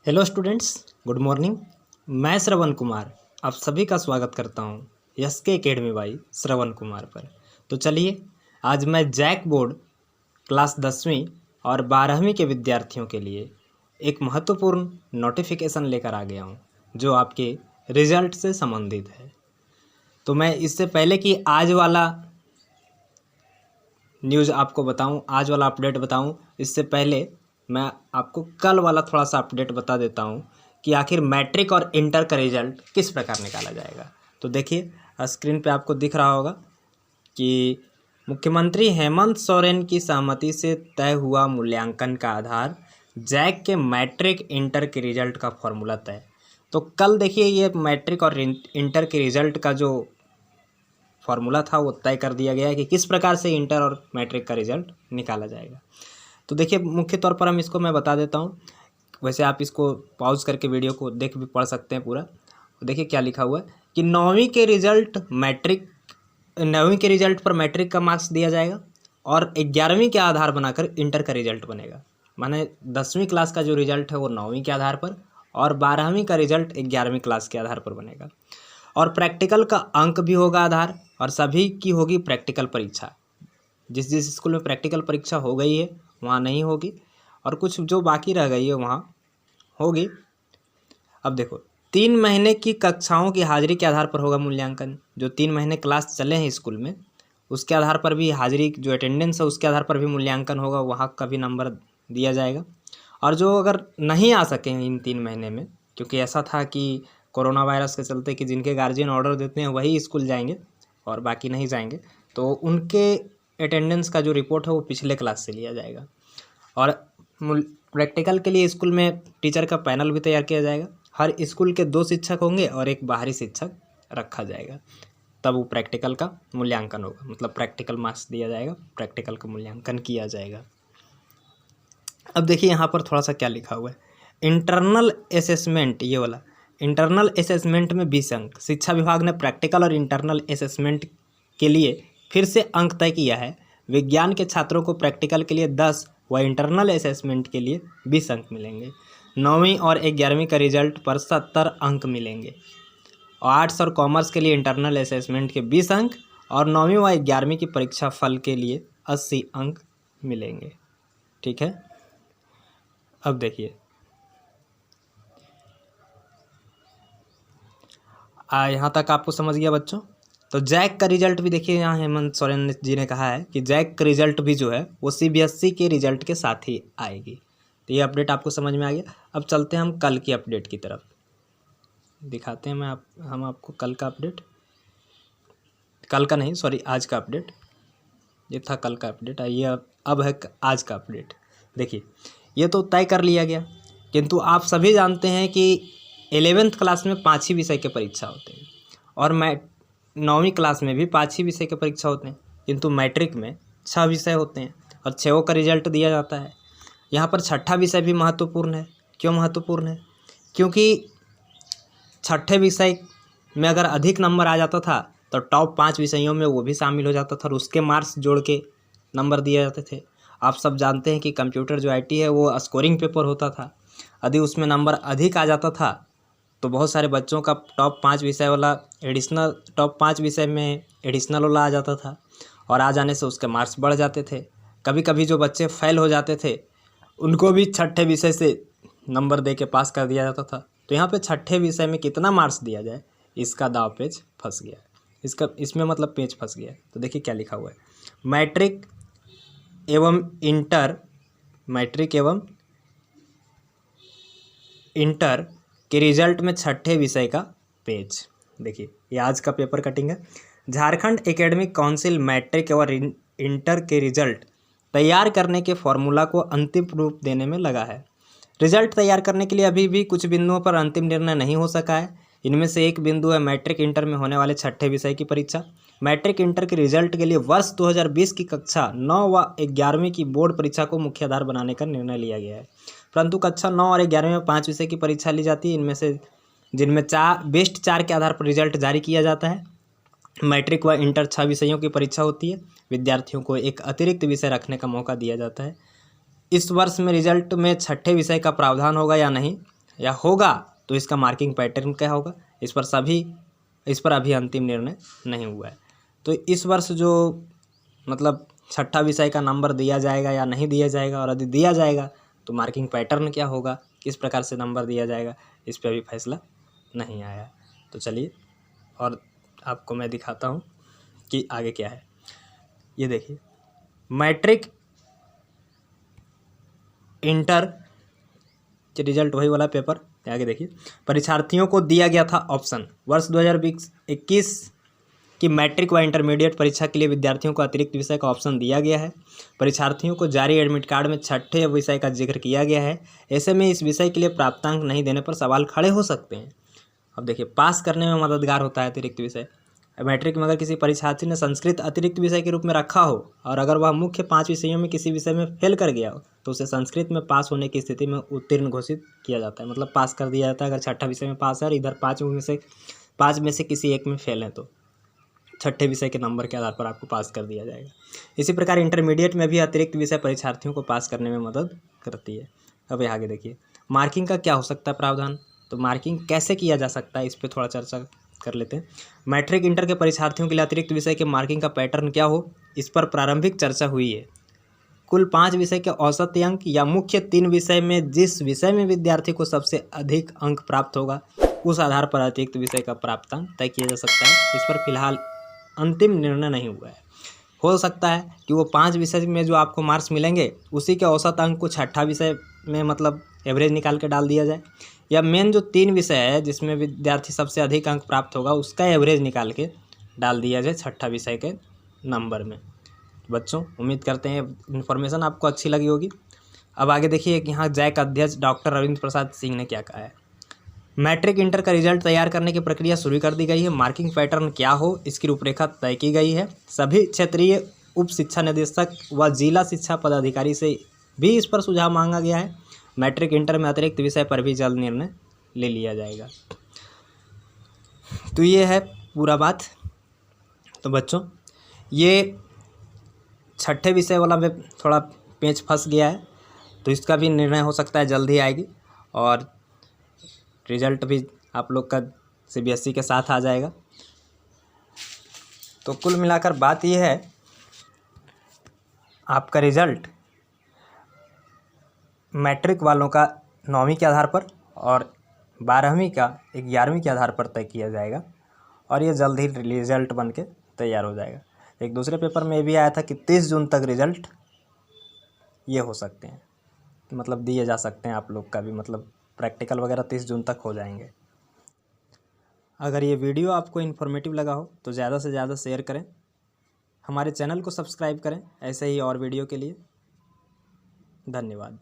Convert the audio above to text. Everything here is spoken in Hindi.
Hello students, good morning. मैं श्रवण कुमार आप सभी का स्वागत करता हूँ SK academy by Shravan Kumar पर। तो चलिए, आज मैं जैक बोर्ड क्लास 10वीं और 12वीं के विद्यार्थियों के लिए एक महत्वपूर्ण नोटिफिकेशन लेकर आ गया हूँ जो आपके रिजल्ट से संबंधित है। तो मैं इससे पहले कि आज वाला न्यूज़ आपको बताऊं, आज वाला अपडेट बताऊं, इससे पहले मैं आपको कल वाला थोड़ा सा अपडेट बता देता हूं कि आखिर मैट्रिक और इंटर का रिजल्ट किस प्रकार निकाला जाएगा। तो देखिए, स्क्रीन पे आपको दिख रहा होगा कि मुख्यमंत्री हेमंत सोरेन की सहमति से तय हुआ मूल्यांकन का आधार जैक के मैट्रिक इंटर के रिजल्ट का फॉर्मूला तय। तो कल देखिए, ये मैट्रिक और इंटर के रिजल्ट का जो फॉर्मूला था वो तय कर दिया गया है कि किस प्रकार से इंटर और मैट्रिक का रिजल्ट निकाला जाएगा। तो देखिए, मुख्य तौर पर इसको मैं बता देता हूँ। वैसे आप इसको पॉज करके वीडियो को देख भी पढ़ सकते हैं पूरा। तो देखिए क्या लिखा हुआ है कि 9वीं के रिजल्ट पर मैट्रिक का मार्क्स दिया जाएगा और 11वीं के आधार बनाकर इंटर का रिजल्ट बनेगा। माने 10वीं क्लास का जो रिजल्ट है वो 9वीं के आधार पर और 12वीं का रिजल्ट 11वीं क्लास के आधार पर बनेगा। और प्रैक्टिकल का अंक भी होगा आधार, और सभी की होगी प्रैक्टिकल परीक्षा। जिस जिस स्कूल में प्रैक्टिकल परीक्षा हो गई है वहाँ नहीं होगी, और कुछ जो बाकी रह गई है वहाँ होगी। अब देखो, 3 महीने की कक्षाओं की हाजिरी के आधार पर होगा मूल्यांकन। जो 3 महीने क्लास चले हैं स्कूल में उसके आधार पर भी हाजिरी, जो अटेंडेंस है उसके आधार पर भी मूल्यांकन होगा, वहाँ का भी नंबर दिया जाएगा। और जो अगर नहीं आ सके इन 3 महीने में, क्योंकि ऐसा था कि कोरोना वायरस के चलते कि जिनके गार्जियन ऑर्डर देते हैं वही स्कूल जाएंगे और बाकी नहीं जाएंगे, तो उनके अटेंडेंस का जो रिपोर्ट है वो पिछले क्लास से लिया जाएगा। और प्रैक्टिकल के लिए स्कूल में टीचर का पैनल भी तैयार किया जाएगा। हर स्कूल के 2 शिक्षक होंगे और एक बाहरी शिक्षक रखा जाएगा, तब वो प्रैक्टिकल का मूल्यांकन होगा। मतलब प्रैक्टिकल मार्क्स दिया जाएगा, प्रैक्टिकल का मूल्यांकन किया जाएगा। अब देखिए यहाँ पर थोड़ा सा क्या लिखा हुआ है, इंटरनल असेसमेंट। ये वाला इंटरनल असेसमेंट में 20 अंक। शिक्षा विभाग ने प्रैक्टिकल और इंटरनल असेसमेंट के लिए फिर से अंक तय किया है। विज्ञान के छात्रों को प्रैक्टिकल के लिए 10 व इंटरनल असेसमेंट के लिए 20 अंक मिलेंगे। 9वीं और 11वीं का रिजल्ट पर 70 अंक मिलेंगे। और आर्ट्स और कॉमर्स के लिए इंटरनल असेसमेंट के 20 अंक और 9वीं व 11वीं की परीक्षा फल के लिए 80 अंक मिलेंगे। ठीक है, अब देखिए यहाँ तक आपको समझ गया बच्चों। तो जैक का रिजल्ट भी देखिए, यहाँ हेमंत सोरेन जी ने कहा है कि जैक का रिजल्ट भी जो है वो सीबीएसई के रिजल्ट के साथ ही आएगी। तो ये अपडेट आपको समझ में आ गया। अब चलते हैं हम कल की अपडेट की तरफ, दिखाते हैं हम आपको कल का अपडेट। कल का नहीं, सॉरी, आज का अपडेट। ये था कल का अपडेट, आइए अब है आज का अपडेट। देखिए, ये तो तय कर लिया गया, किंतु आप सभी जानते हैं कि 11th क्लास में 5 ही विषय के परीक्षा होते हैं और 9वीं क्लास में भी 5 ही विषय के परीक्षा होते हैं, किंतु मैट्रिक में 6 विषय होते हैं और 6 का रिजल्ट दिया जाता है। यहाँ पर 6ठा विषय भी महत्वपूर्ण है। क्यों महत्वपूर्ण है? क्योंकि 6ठे विषय में अगर अधिक नंबर आ जाता था तो टॉप 5 विषयों में वो भी शामिल हो जाता था और उसके मार्क्स जोड़ के नंबर दिए जाते थे। आप सब जानते हैं कि कंप्यूटर जो IT है वो स्कोरिंग पेपर होता था। यदि उसमें नंबर अधिक आ जाता था तो बहुत सारे बच्चों का टॉप 5 विषय वाला टॉप 5 विषय में एडिशनल वाला आ जाता था और आ जाने से उसके मार्क्स बढ़ जाते थे। कभी कभी जो बच्चे फेल हो जाते थे उनको भी 6ठे विषय से नंबर दे के पास कर दिया जाता था। तो यहाँ पे 6ठे विषय में कितना मार्क्स दिया जाए, इसका दाव पेच फंस गया। इसमें मतलब पेच फंस गया। तो देखिए क्या लिखा हुआ है, मैट्रिक एवं इंटर के रिजल्ट में 6ठे विषय का पेज। देखिए, ये आज का पेपर कटिंग है। झारखंड एकेडमिक काउंसिल मैट्रिक और इंटर के रिजल्ट तैयार करने के फॉर्मूला को अंतिम रूप देने में लगा है। रिजल्ट तैयार करने के लिए अभी भी कुछ बिंदुओं पर अंतिम निर्णय नहीं हो सका है। इनमें से एक बिंदु है मैट्रिक इंटर में होने वाले 6ठे विषय की परीक्षा। मैट्रिक इंटर के रिजल्ट के लिए वर्ष 2020 की कक्षा 9 व 11वीं की बोर्ड परीक्षा को मुख्य आधार बनाने का निर्णय लिया गया है, परंतु कक्षा 9 और 11वीं में 5 विषय की परीक्षा ली जाती है। इनमें से जिनमें बेस्ट 4 के आधार पर रिजल्ट जारी किया जाता है। मैट्रिक व इंटर 6 विषयों की परीक्षा होती है। विद्यार्थियों को एक अतिरिक्त विषय रखने का मौका दिया जाता है। इस वर्ष में रिजल्ट में 6ठे विषय का प्रावधान होगा या नहीं, या होगा तो इसका मार्किंग पैटर्न क्या होगा, इस पर अभी अंतिम निर्णय नहीं हुआ है। तो इस वर्ष जो मतलब छठा विषय का नंबर दिया जाएगा या नहीं दिया जाएगा, और यदि दिया जाएगा तो मार्किंग पैटर्न क्या होगा, किस प्रकार से नंबर दिया जाएगा, इस पर अभी फैसला नहीं आया। तो चलिए और आपको मैं दिखाता हूँ कि आगे क्या है। ये देखिए, मैट्रिक इंटर के रिजल्ट वही वाला पेपर आगे देखिए। परीक्षार्थियों को दिया गया था ऑप्शन, वर्ष 2020-21 की मैट्रिक व इंटरमीडिएट परीक्षा के लिए विद्यार्थियों को अतिरिक्त विषय का ऑप्शन दिया गया है। परीक्षार्थियों को जारी एडमिट कार्ड में छठे विषय का जिक्र किया गया है। ऐसे में इस विषय के लिए प्राप्तांक नहीं देने पर सवाल खड़े हो सकते हैं। अब देखिए, पास करने में मददगार होता है अतिरिक्त विषय। मैट्रिक में अगर किसी परीक्षार्थी ने संस्कृत अतिरिक्त विषय के रूप में रखा हो और अगर वह मुख्य 5 विषयों में किसी विषय में फेल कर गया हो तो उसे संस्कृत में पास होने की स्थिति में उत्तीर्ण घोषित किया जाता है, मतलब पास कर दिया जाता है। अगर छठा विषय में पास है और इधर 5 में से किसी एक में फेल है तो छठे विषय के नंबर के आधार पर आपको पास कर दिया जाएगा। इसी प्रकार इंटरमीडिएट में भी अतिरिक्त विषय परीक्षार्थियों को पास करने में मदद करती है। अब यहाँ आगे देखिए, मार्किंग का क्या हो सकता है प्रावधान, तो मार्किंग कैसे किया जा सकता है इस पर थोड़ा चर्चा कर लेते हैं। मैट्रिक इंटर के परीक्षार्थियों के लिए अतिरिक्त विषय के मार्किंग का पैटर्न क्या हो, इस पर प्रारंभिक चर्चा हुई है। कुल 5 विषय के औसत अंक या मुख्य 3 विषय में जिस विषय में विद्यार्थी को सबसे अधिक अंक प्राप्त होगा उस आधार पर अतिरिक्त विषय का प्राप्तांक तय किया जा सकता है। इस पर फिलहाल अंतिम निर्णय नहीं हुआ है। हो सकता है कि वो 5 विषय में जो आपको मार्क्स मिलेंगे उसी के औसत अंक को छठा विषय में मतलब एवरेज निकाल के डाल दिया जाए, या मेन जो 3 विषय है जिसमें विद्यार्थी सबसे अधिक अंक प्राप्त होगा उसका एवरेज निकाल के डाल दिया जाए छठा विषय के नंबर में। बच्चों, उम्मीद करते हैं इन्फॉर्मेशन आपको अच्छी लगी होगी। अब आगे देखिए, यहाँ जैक अध्यक्ष डॉक्टर रविंद्र प्रसाद सिंह ने क्या कहा है। मैट्रिक इंटर का रिजल्ट तैयार करने की प्रक्रिया शुरू कर दी गई है। मार्किंग पैटर्न क्या हो इसकी रूपरेखा तय की गई है। सभी क्षेत्रीय उप शिक्षा निदेशक व जिला शिक्षा पदाधिकारी से भी इस पर सुझाव मांगा गया है। मैट्रिक इंटर में अतिरिक्त विषय पर भी जल्द निर्णय ले लिया जाएगा। तो ये है पूरा बात। तो बच्चों, ये छठे विषय वाला में थोड़ा पेच फंस गया है, तो इसका भी निर्णय हो सकता है जल्द ही आएगी और रिजल्ट भी आप लोग का CBSE के साथ आ जाएगा। तो कुल मिलाकर बात यह है, आपका रिजल्ट मैट्रिक वालों का 9वीं के आधार पर और 12वीं का 11वीं के आधार पर तय किया जाएगा और ये जल्द ही रिजल्ट बन के तैयार हो जाएगा। एक दूसरे पेपर में भी आया था कि 30 जून तक रिजल्ट ये हो सकते हैं, मतलब दिए जा सकते हैं आप लोग का भी, मतलब प्रैक्टिकल वगैरह 30 जून तक हो जाएंगे। अगर ये वीडियो आपको इन्फॉर्मेटिव लगा हो तो ज़्यादा से ज़्यादा शेयर करें, हमारे चैनल को सब्सक्राइब करें ऐसे ही और वीडियो के लिए। धन्यवाद।